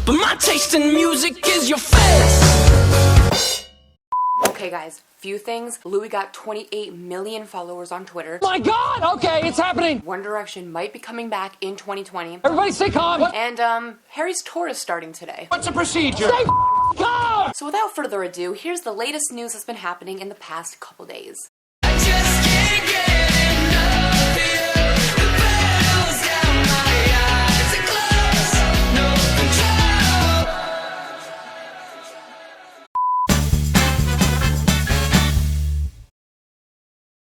but my taste in music is your face. Okay guys, few things. Louis got 28 million followers on Twitter. My God, okay, it's happening. One Direction might be coming back in 2020. Everybody stay calm. And Harry's tour is starting today. What's the procedure? Stay calm. So without further ado, here's the latest news that's been happening in the past couple days. I just can't get enough of you. The petals down my eyes are closed. No control.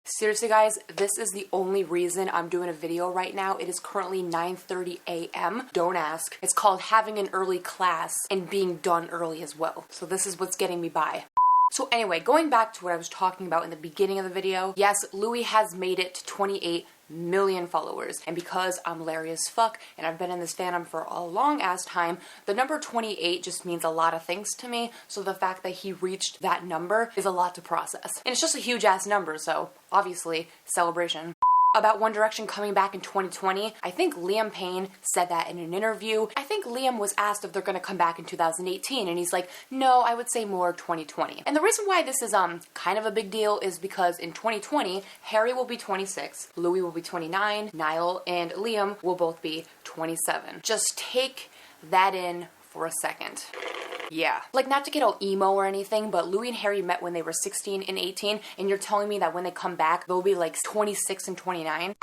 Seriously guys, this is the only reason I'm doing a video right now. It is currently 9:30 a.m. Don't ask. It's called having an early class and being done early as well. So this is what's getting me by. So anyway, going back to what I was talking about in the beginning of the video, yes, Louis has made it to 28 million followers, and because I'm Larry as fuck and I've been in this fandom for a long ass time, the number 28 just means a lot of things to me, so the fact that he reached that number is a lot to process. And it's just a huge ass number, so obviously, celebration. About One Direction coming back in 2020, I think Liam Payne said that in an interview. I think Liam was asked if they're gonna come back in 2018, and he's like, no, I would say more 2020. And the reason why this is kind of a big deal is because in 2020, Harry will be 26, Louis will be 29, Niall and Liam will both be 27. Just take that in for a second. Yeah. Like, not to get all emo or anything, but Louis and Harry met when they were 16 and 18, and you're telling me that when they come back, they'll be like 26 and 29?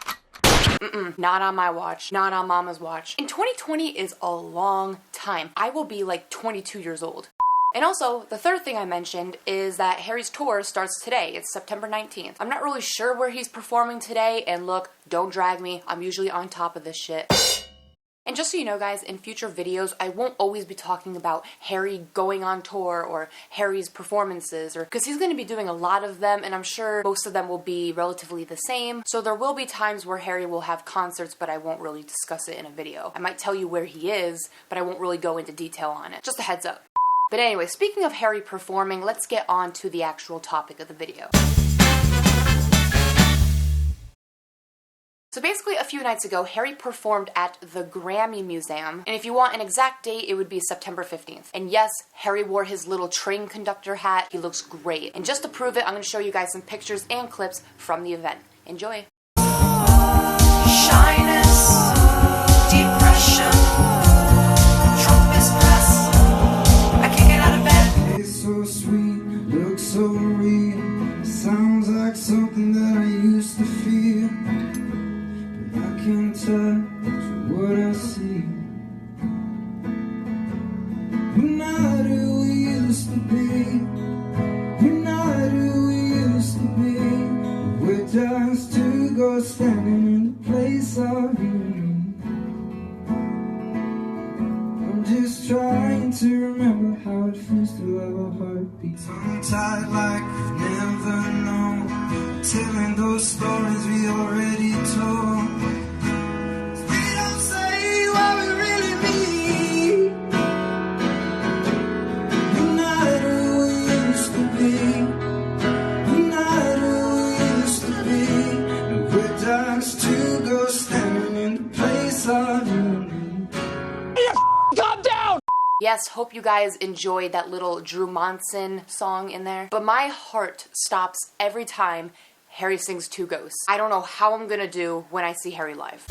Not on my watch. Not on mama's watch. And 2020 is a long time. I will be like 22 years old. And also, the third thing I mentioned is that Harry's tour starts today. It's September 19th. I'm not really sure where he's performing today, and look, don't drag me. I'm usually on top of this shit. And just so you know guys, in future videos, I won't always be talking about Harry going on tour or Harry's performances, or because he's going to be doing a lot of them, and I'm sure most of them will be relatively the same. So there will be times where Harry will have concerts, but I won't really discuss it in a video. I might tell you where he is, but I won't really go into detail on it. Just a heads up. But anyway, speaking of Harry performing, let's get on to the actual topic of the video. So basically, a few nights ago, Harry performed at the Grammy Museum, and if you want an exact date, it would be September 15th. And yes, Harry wore his little train conductor hat. He looks great. And just to prove it, I'm going to show you guys some pictures and clips from the event. Enjoy! Shyness, depression, trumpets press. I can't get out of bed. It's so sweet, looks so real. Sounds like something that I used to feel. I can't touch what I see. We're not who we used to be. We're not who we used to be. We're just two ghosts standing in the place of you. I'm just trying to remember how it feels to have a heartbeat. Tongue-tied like we've never known, telling those stories we already told. We don't say what we really mean. We're not who we used to be. We're not who we used to be. And we're just two ghosts standing in the place of you. Calm down. Yes, hope you guys enjoyed that little Drew Monson song in there. But my heart stops every time Harry sings Two Ghosts. I don't know how I'm gonna do when I see Harry live.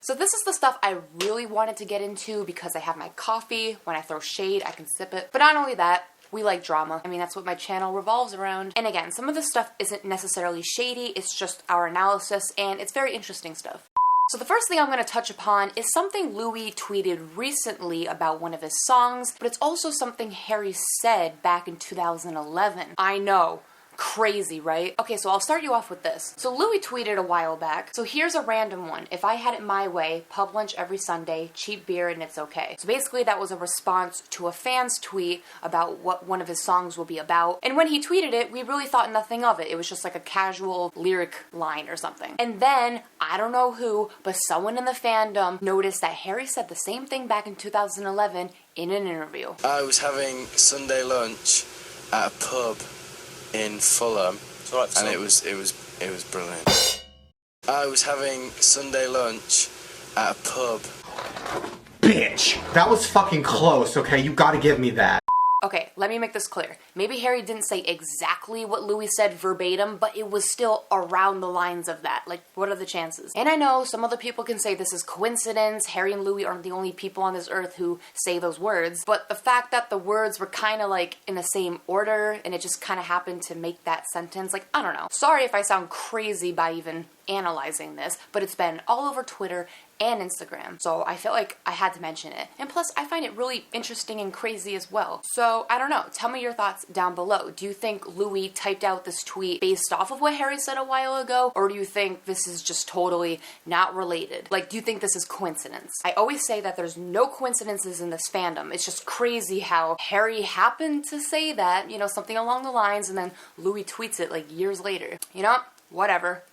So this is the stuff I really wanted to get into because I have my coffee. When I throw shade, I can sip it. But not only that, we like drama. I mean, that's what my channel revolves around. And again, some of this stuff isn't necessarily shady, it's just our analysis, and it's very interesting stuff. So the first thing I'm going to touch upon is something Louis tweeted recently about one of his songs, but it's also something Harry said back in 2011. I know. Crazy, right? Okay, so I'll start you off with this. So Louis tweeted a while back. So here's a random one. If I had it my way, pub lunch every Sunday, cheap beer and it's okay. So basically that was a response to a fan's tweet about what one of his songs will be about. And when he tweeted it, we really thought nothing of it. It was just like a casual lyric line or something. And then, I don't know who, but someone in the fandom noticed that Harry said the same thing back in 2011 in an interview. I was having Sunday lunch at a pub in Fulham, and it was brilliant. I was having Sunday lunch at a pub. Bitch! That was fucking close, okay? You gotta give me that. Okay, let me make this clear. Maybe Harry didn't say exactly what Louis said verbatim, but it was still around the lines of that. Like, what are the chances? And I know some other people can say this is coincidence, Harry and Louis aren't the only people on this earth who say those words, but the fact that the words were kind of like in the same order, and it just kind of happened to make that sentence, like, I don't know. Sorry if I sound crazy by even analyzing this, but it's been all over Twitter and Instagram, so I felt like I had to mention it. And plus, I find it really interesting and crazy as well. So, I don't know, tell me your thoughts down below. Do you think Louis typed out this tweet based off of what Harry said a while ago, or do you think this is just totally not related? Like, do you think this is coincidence? I always say that there's no coincidences in this fandom. It's just crazy how Harry happened to say that, you know, something along the lines, and then Louis tweets it like years later. You know, whatever.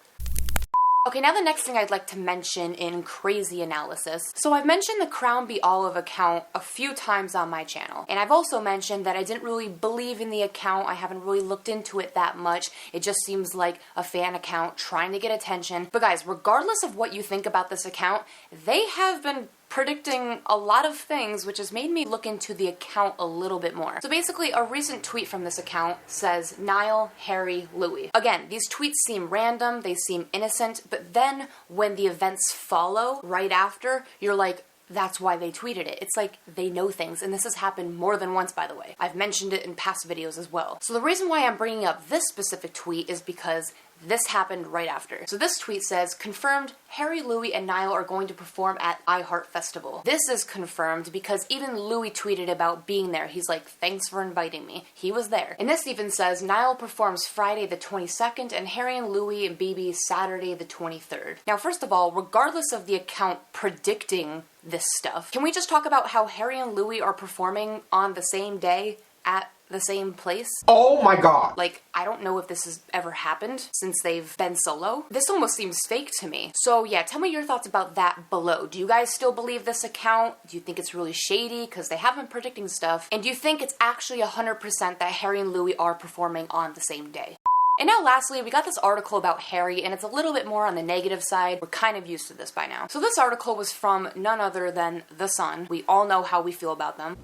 Okay, now the next thing I'd like to mention in crazy analysis. So I've mentioned the Crownbeeolive account a few times on my channel. And I've also mentioned that I didn't really believe in the account. I haven't really looked into it that much. It just seems like a fan account trying to get attention. But guys, regardless of what you think about this account, they have been predicting a lot of things, which has made me look into the account a little bit more. So basically, a recent tweet from this account says, Niall, Harry, Louis. Again, these tweets seem random, they seem innocent, but then when the events follow right after, you're like, that's why they tweeted it. It's like they know things, and this has happened more than once, by the way. I've mentioned it in past videos as well. So the reason why I'm bringing up this specific tweet is because this happened right after. So this tweet says, confirmed, Harry, Louis, and Niall are going to perform at iHeart Festival. This is confirmed because even Louis tweeted about being there. He's like, thanks for inviting me. He was there. And this even says, Niall performs Friday the 22nd, and Harry and Louis and BB Saturday the 23rd. Now, first of all, regardless of the account predicting this stuff, can we just talk about how Harry and Louis are performing on the same day at the same place? Oh my god! Like, I don't know if this has ever happened since they've been solo. This almost seems fake to me. So yeah, tell me your thoughts about that below. Do you guys still believe this account? Do you think it's really shady because they have been predicting stuff? And do you think it's actually 100% that Harry and Louis are performing on the same day? And now lastly, we got this article about Harry, and it's a little bit more on the negative side. We're kind of used to this by now. So this article was from none other than The Sun. We all know how we feel about them.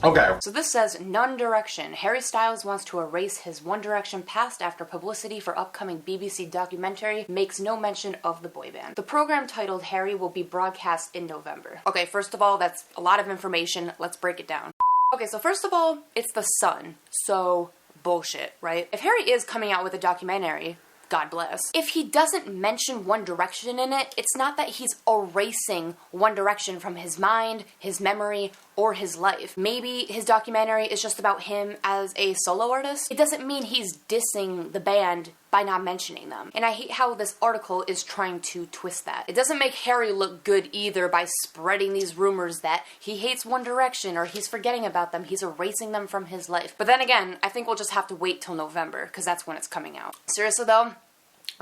Okay. So this says, None Direction. Harry Styles wants to erase his One Direction past after publicity for upcoming BBC documentary makes no mention of the boy band. The program titled Harry will be broadcast in November. Okay, first of all, that's a lot of information. Let's break it down. Okay, so first of all, it's The Sun. So, bullshit, right? If Harry is coming out with a documentary, God bless. If he doesn't mention One Direction in it, it's not that he's erasing One Direction from his mind, his memory, or his life. Maybe his documentary is just about him as a solo artist. It doesn't mean he's dissing the band by not mentioning them. And I hate how this article is trying to twist that. It doesn't make Harry look good either by spreading these rumors that he hates One Direction or he's forgetting about them, he's erasing them from his life. But then again, I think we'll just have to wait till November, because that's when it's coming out. Seriously though,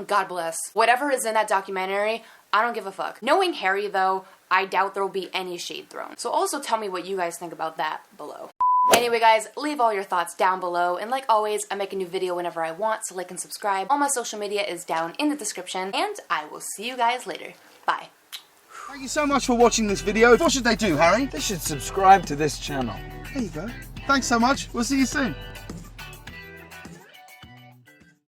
God bless. Whatever is in that documentary, I don't give a fuck. Knowing Harry though, I doubt there will be any shade thrown. So also tell me what you guys think about that below. Anyway guys, leave all your thoughts down below, and like always, I make a new video whenever I want, so like and subscribe. All my social media is down in the description, and I will see you guys later. Bye. Thank you so much for watching this video. What should they do, Harry? They should subscribe to this channel. There you go. Thanks so much. We'll see you soon.